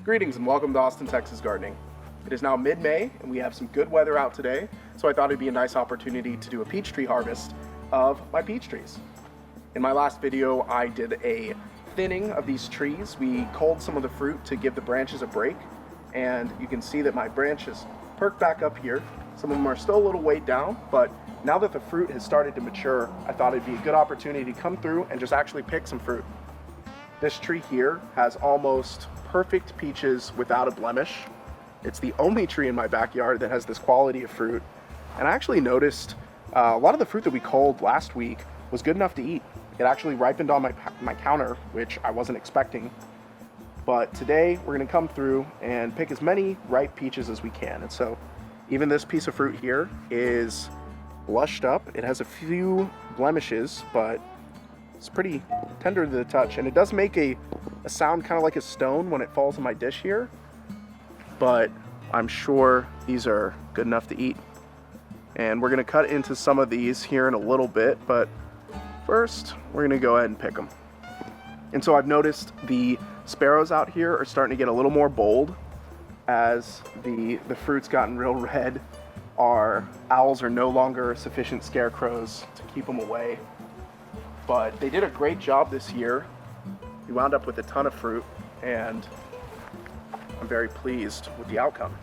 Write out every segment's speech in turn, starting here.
Greetings and welcome to Austin, Texas Gardening. It is now mid-May and we have some good weather out today, so I thought it'd be a nice opportunity to do a peach tree harvest of my peach trees. In my last video, I did a thinning of these trees. We culled some of the fruit to give the branches a break, and you can see that my branches perked back up here. Some of them are still a little weighed down, but now that the fruit has started to mature, I thought it'd be a good opportunity to come through and just actually pick some fruit. This tree here has almost perfect peaches without a blemish. It's the only tree in my backyard that has this quality of fruit. And I actually noticed a lot of the fruit that we culled last week was good enough to eat. It actually ripened on my counter, which I wasn't expecting. But today we're gonna come through and pick as many ripe peaches as we can. And so even this piece of fruit here is blushed up. It has a few blemishes, but it's pretty tender to the touch. And it does make a sound kind of like a stone when it falls in my dish here. But I'm sure these are good enough to eat. And we're gonna cut into some of these here in a little bit, but first we're gonna go ahead and pick them. And so I've noticed the sparrows out here are starting to get a little more bold as the fruit's gotten real red. Our owls are no longer sufficient scarecrows to keep them away. But they did a great job this year. We wound up with a ton of fruit, and I'm very pleased with the outcome.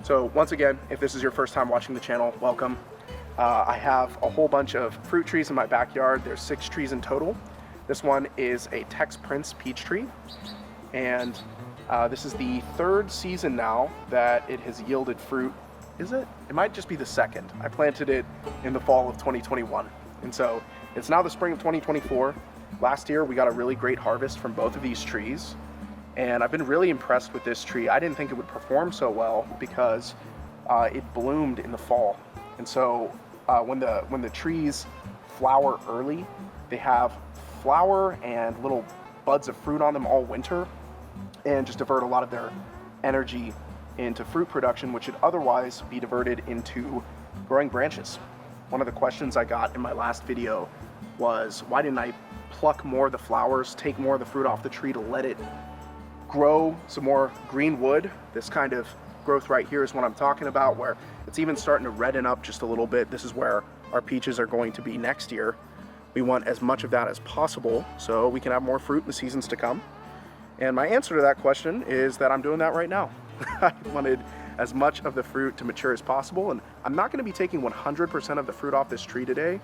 So once again, if this is your first time watching the channel, welcome. I have a whole bunch of fruit trees in my backyard. There's 6 trees in total. This one is a Tex Prince peach tree, and this is the 3rd season now that it has yielded fruit. Is it? It might just be the 2nd. I planted it in the fall of 2021, and so it's now the spring of 2024. Last year we got a really great harvest from both of these trees, and I've been really impressed with this tree. I didn't think it would perform so well because it bloomed in the fall. And so when the trees flower early, they have flower and little buds of fruit on them all winter, and just divert a lot of their energy into fruit production, which would otherwise be diverted into growing branches. One of the questions I got in my last video was, why didn't I pluck more of the flowers, take more of the fruit off the tree to let it grow some more green wood? This kind of growth right here is what I'm talking about, where it's even starting to redden up just a little bit. This is where our peaches are going to be next year. We want as much of that as possible so we can have more fruit in the seasons to come. And my answer to that question is that I'm doing that right now. I wanted as much of the fruit to mature as possible, and I'm not going to be taking 100% of the fruit off this tree today,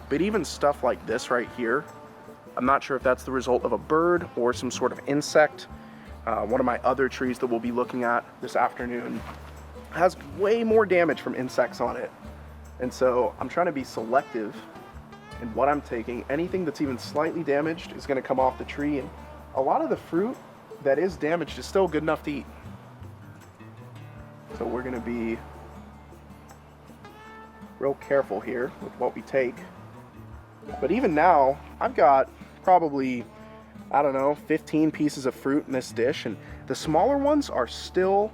but even stuff like this right here, I'm not sure if that's the result of a bird or some sort of insect. One of my other trees that we'll be looking at this afternoon has way more damage from insects on it, and so I'm trying to be selective in what I'm taking. Anything that's even slightly damaged is going to come off the tree, and a lot of the fruit that is damaged is still good enough to eat. So we're going to be real careful here with what we take. But even now, I've got probably, I don't know, 15 pieces of fruit in this dish, and the smaller ones are still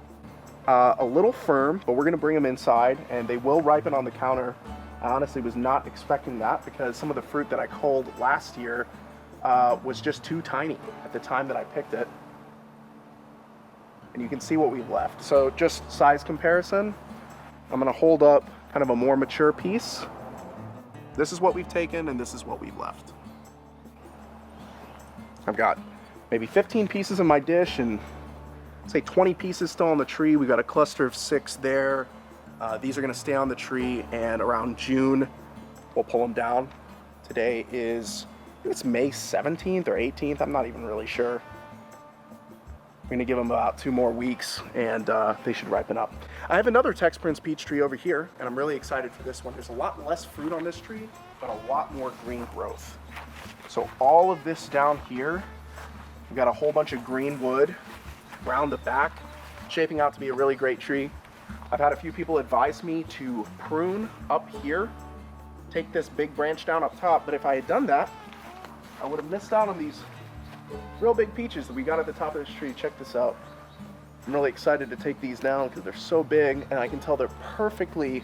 a little firm, but we're going to bring them inside and they will ripen on the counter. I honestly was not expecting that because some of the fruit that I culled last year was just too tiny at the time that I picked it. And you can see what we've left. So just size comparison, I'm gonna hold up kind of a more mature piece. This is what we've taken and this is what we've left. I've got maybe 15 pieces in my dish and say 20 pieces still on the tree. We got a cluster of 6 there. These are gonna stay on the tree, and around June, we'll pull them down. Today is, I think it's May 17th or 18th, I'm not even really sure. We're gonna give them about 2 more weeks and they should ripen up. I have another Tex Prince peach tree over here, and I'm really excited for this one. There's a lot less fruit on this tree, but a lot more green growth. So all of this down here, we've got a whole bunch of green wood around the back, shaping out to be a really great tree. I've had a few people advise me to prune up here, take this big branch down up top, but if I had done that, I would have missed out on these real big peaches that we got at the top of this tree. Check this out. I'm really excited to take these down because they're so big, and I can tell they're perfectly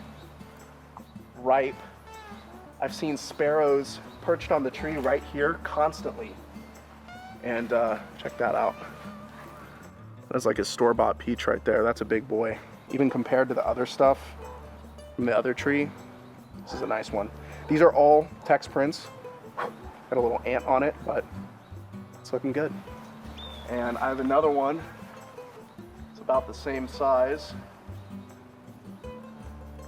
ripe. I've seen sparrows perched on the tree right here constantly, and check that out. That's like his store-bought peach right there. That's a big boy. Even compared to the other stuff from the other tree, this is a nice one. These are all Tex Prince. Got a little ant on it, but it's looking good. And I have another one. It's about the same size.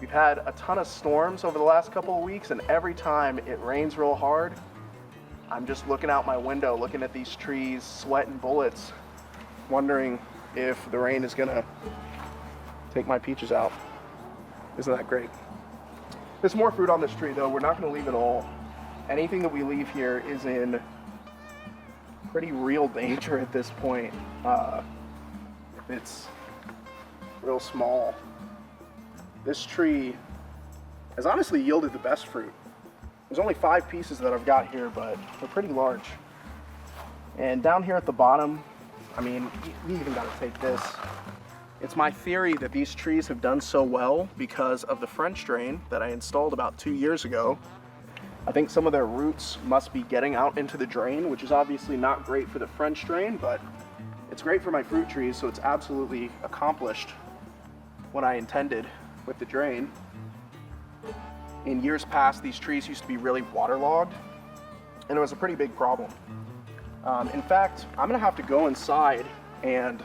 We've had a ton of storms over the last couple of weeks, and every time it rains real hard, I'm just looking out my window, looking at these trees, sweating bullets, wondering if the rain is gonna take my peaches out. Isn't that great? There's more fruit on this tree though. We're not gonna leave it all. Anything that we leave here is in pretty real danger at this point. If it's real small. This tree has honestly yielded the best fruit. There's only 5 pieces that I've got here, but they're pretty large. And down here at the bottom, I mean, we even got to take this. It's my theory that these trees have done so well because of the French drain that I installed about 2 years ago. I think some of their roots must be getting out into the drain, which is obviously not great for the French drain, but it's great for my fruit trees, so it's absolutely accomplished what I intended with the drain. In years past, these trees used to be really waterlogged, and it was a pretty big problem. In fact, I'm gonna have to go inside and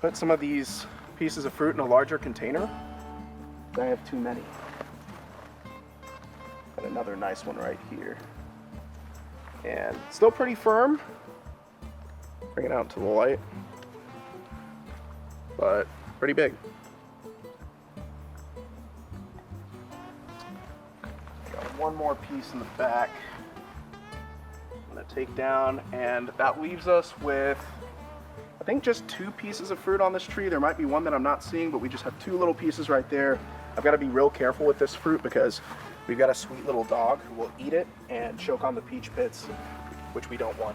put some of these pieces of fruit in a larger container. I have too many. Got another nice one right here. And still pretty firm. Bring it out to the light. But pretty big. Got one more piece in the back. I'm gonna take down, and that leaves us with, I think, just 2 pieces of fruit on this tree. There might be one that I'm not seeing, but we just have 2 little pieces right there. I've got to be real careful with this fruit because we've got a sweet little dog who will eat it and choke on the peach pits, which we don't want.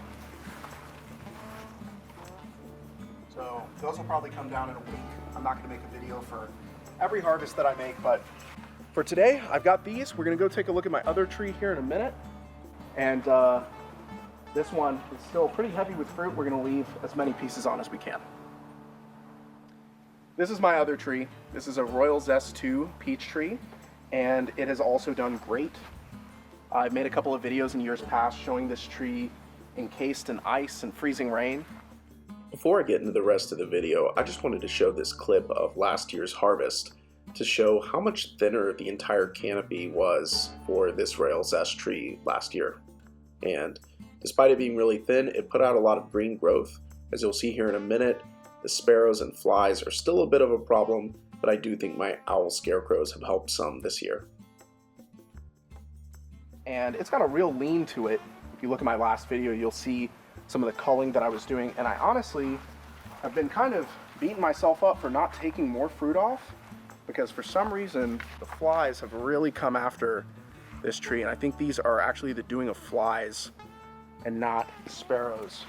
So those will probably come down in a week. I'm not going to make a video for every harvest that I make, but for today, I've got these. We're going to go take a look at my other tree here in a minute. And this one is still pretty heavy with fruit. We're going to leave as many pieces on as we can. This is my other tree. This is a Royal Zest 2 peach tree, and it has also done great. I've made a couple of videos in years past showing this tree encased in ice and freezing rain. Before I get into the rest of the video, I just wanted to show this clip of last year's harvest to show how much thinner the entire canopy was for this Royal Zest tree last year. And despite it being really thin, it put out a lot of green growth. As you'll see here in a minute, the sparrows and flies are still a bit of a problem, but I do think my owl scarecrows have helped some this year. And it's got a real lean to it. If you look at my last video, you'll see some of the culling that I was doing, and I honestly have been kind of beating myself up for not taking more fruit off, because for some reason the flies have really come after this tree, and I think these are actually the doing of flies and not the sparrows.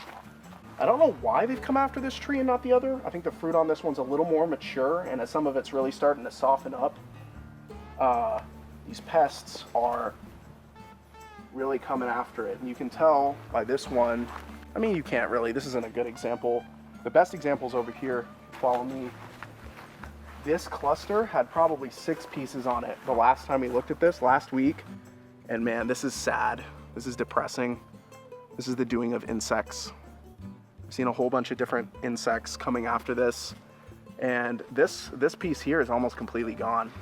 I don't know why they've come after this tree and not the other. I think the fruit on this one's a little more mature, and as some of it's really starting to soften up, these pests are really coming after it. And you can tell by this one, I mean, you can't really, this isn't a good example. The best example's over here. Follow me. This cluster had probably 6 pieces on it the last time we looked at this, last week. And man, this is sad. This is depressing. This is the doing of insects. I've seen a whole bunch of different insects coming after this. And this piece here is almost completely gone,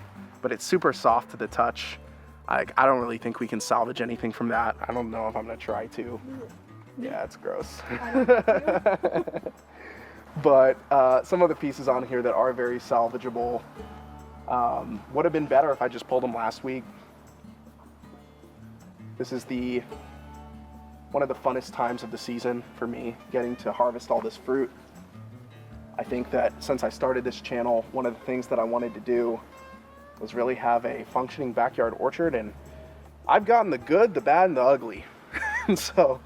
but it's super soft to the touch. I don't really think we can salvage anything from that. I don't know if I'm gonna try to. Yeah, it's gross. But some of the pieces on here that are very salvageable would have been better if I just pulled them last week. This is one of the funnest times of the season for me, getting to harvest all this fruit. I think that since I started this channel, one of the things that I wanted to do was really have a functioning backyard orchard, and I've gotten the good, the bad, and the ugly. And so,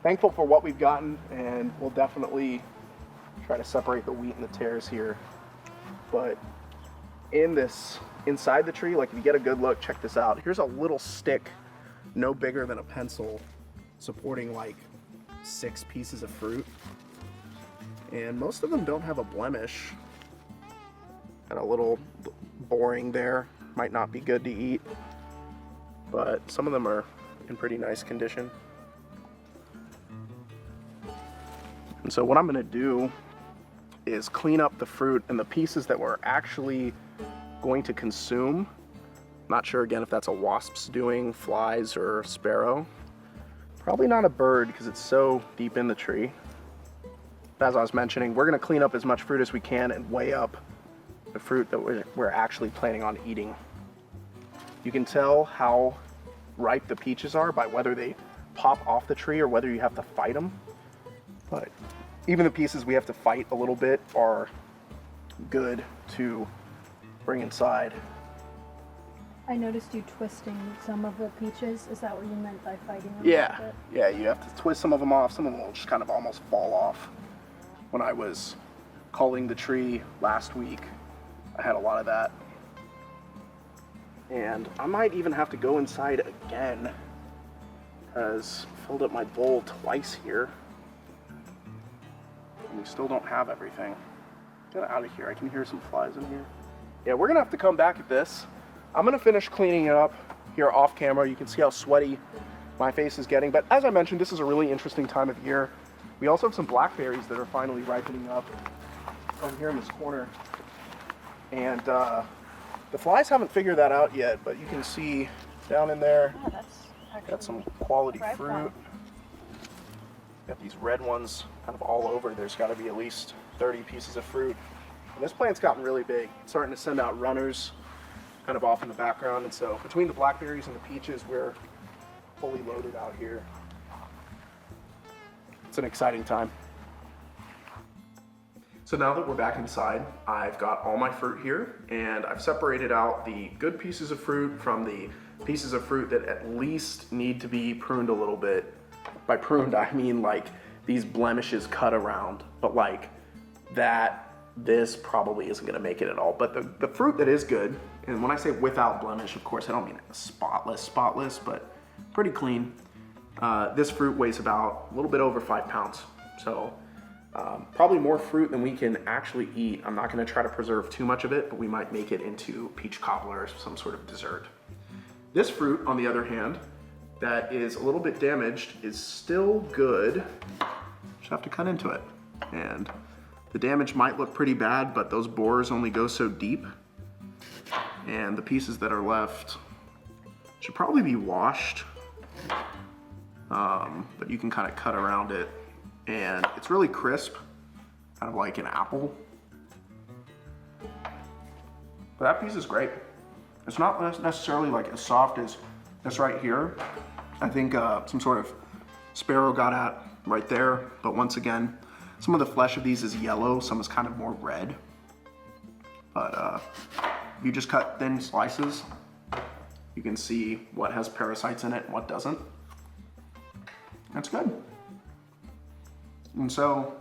thankful for what we've gotten, and we'll definitely try to separate the wheat and the tares here. But inside the tree, like if you get a good look, check this out. Here's a little stick, no bigger than a pencil, supporting like 6 pieces of fruit. And most of them don't have a blemish. Got a little boring there. Might not be good to eat, but some of them are in pretty nice condition. And so what I'm gonna do is clean up the fruit and the pieces that we're actually going to consume. Not sure again if that's a wasp's doing, flies, or a sparrow. Probably not a bird because it's so deep in the tree. But as I was mentioning, we're gonna clean up as much fruit as we can and weigh up the fruit that we're actually planning on eating. You can tell how ripe the peaches are by whether they pop off the tree or whether you have to fight them. But even the pieces we have to fight a little bit are good to bring inside. I noticed you twisting some of the peaches. Is that what you meant by fighting them? Yeah, yeah, you have to twist some of them off. Some of them will just kind of almost fall off. When I was culling the tree last week, I had a lot of that. And I might even have to go inside again, because I filled up my bowl twice here. And we still don't have everything. Get out of here, I can hear some flies in here. Yeah, we're gonna have to come back at this. I'm gonna finish cleaning it up here off camera. You can see how sweaty my face is getting. But as I mentioned, this is a really interesting time of year. We also have some blackberries that are finally ripening up over here in this corner. And the flies haven't figured that out yet, but you can see down in there, Oh, that's actually got some quality ripe fruit. one. Got these red ones kind of all over. There's gotta be at least 30 pieces of fruit. And this plant's gotten really big. It's starting to send out runners kind of off in the background. And so between the blackberries and the peaches, we're fully loaded out here. It's an exciting time. So now that we're back inside, I've got all my fruit here and I've separated out the good pieces of fruit from the pieces of fruit that at least need to be pruned a little bit. By pruned, I mean like these blemishes cut around, but like that, this probably isn't gonna make it at all. But the fruit that is good, and when I say without blemish, of course, I don't mean spotless, but pretty clean. This fruit weighs about a little bit over 5 pounds. So probably more fruit than we can actually eat. I'm not gonna try to preserve too much of it, but we might make it into peach cobbler or some sort of dessert. This fruit, on the other hand, that is a little bit damaged is still good. Just have to cut into it. And the damage might look pretty bad, but those borers only go so deep. And the pieces that are left should probably be washed. But you can kind of cut around it. And it's really crisp, kind of like an apple. But that piece is great. It's not necessarily like as soft as this right here. I think some sort of sparrow got at right there. But once again, some of the flesh of these is yellow, some is kind of more red. But if you just cut thin slices, you can see what has parasites in it and what doesn't. That's good. And so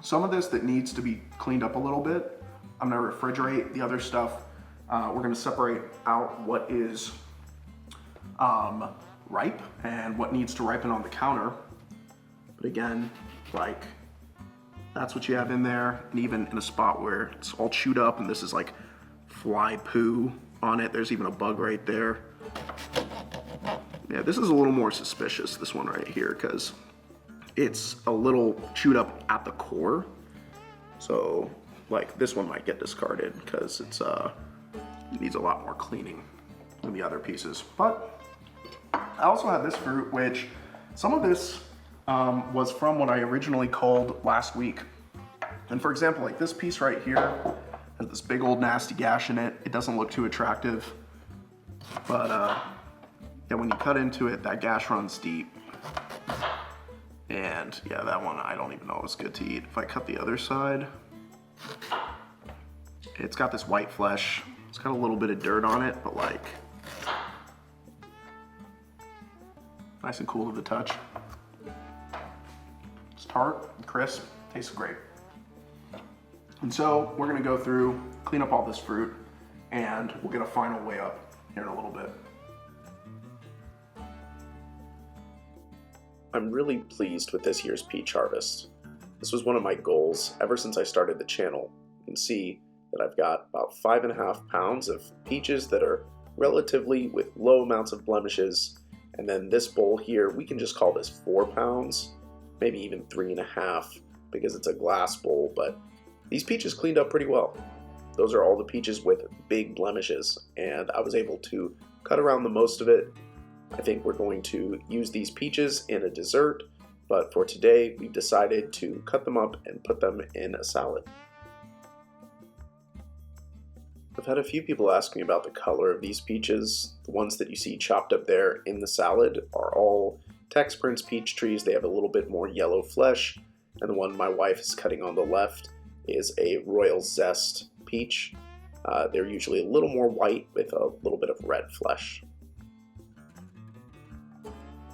some of this that needs to be cleaned up a little bit, I'm gonna refrigerate. The other stuff, we're gonna separate out what is ripe and what needs to ripen on the counter. But again, like, that's what you have in there. And even in a spot where it's all chewed up and this is like fly poo on it, there's even a bug right there. Yeah, this is a little more suspicious, this one right here, because it's a little chewed up at the core. So like this one might get discarded because it needs a lot more cleaning than the other pieces. But I also have this fruit, which some of this was from what I originally culled last week. And for example, like this piece right here has this big old nasty gash in it. It doesn't look too attractive, but yeah, when you cut into it, that gash runs deep. And yeah, that one, I don't even know if it's good to eat. If I cut the other side, it's got this white flesh. It's got a little bit of dirt on it, but like, nice and cool to the touch. It's tart, crisp, tastes great. And so we're gonna go through, clean up all this fruit, and we'll get a final weigh up here in a little bit. I'm really pleased with this year's peach harvest. This was one of my goals ever since I started the channel. You can see that I've got about 5.5 pounds of peaches that are relatively with low amounts of blemishes. And then this bowl here, we can just call this 4 pounds, maybe even 3.5 because it's a glass bowl, but these peaches cleaned up pretty well. Those are all the peaches with big blemishes, and I was able to cut around the most of it. I think we're going to use these peaches in a dessert, but for today we've decided to cut them up and put them in a salad. I've had a few people ask me about the color of these peaches. The ones that you see chopped up there in the salad are all Tex Prince peach trees. They have a little bit more yellow flesh, and the one my wife is cutting on the left is a Royal Zest peach. They're usually a little more white with a little bit of red flesh.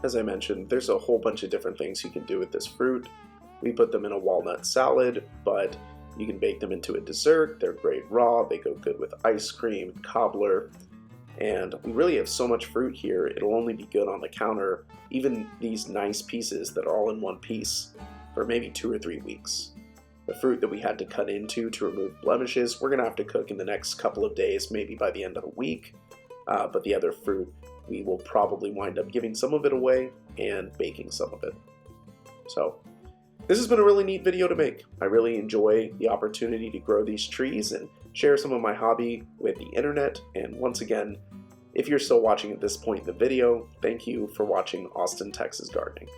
As I mentioned, there's a whole bunch of different things you can do with this fruit. We put them in a walnut salad, but you can bake them into a dessert. They're great raw. They go good with ice cream, cobbler, and we really have so much fruit here, it'll only be good on the counter, even these nice pieces that are all in one piece, for maybe 2 or 3 weeks. The fruit that we had to cut into to remove blemishes, we're going to have to cook in the next couple of days, maybe by the end of the week, but the other fruit, we will probably wind up giving some of it away and baking some of it. So this has been a really neat video to make. I really enjoy the opportunity to grow these trees and share some of my hobby with the internet. And once again, if you're still watching at this point in the video, thank you for watching Austin, Texas Gardening.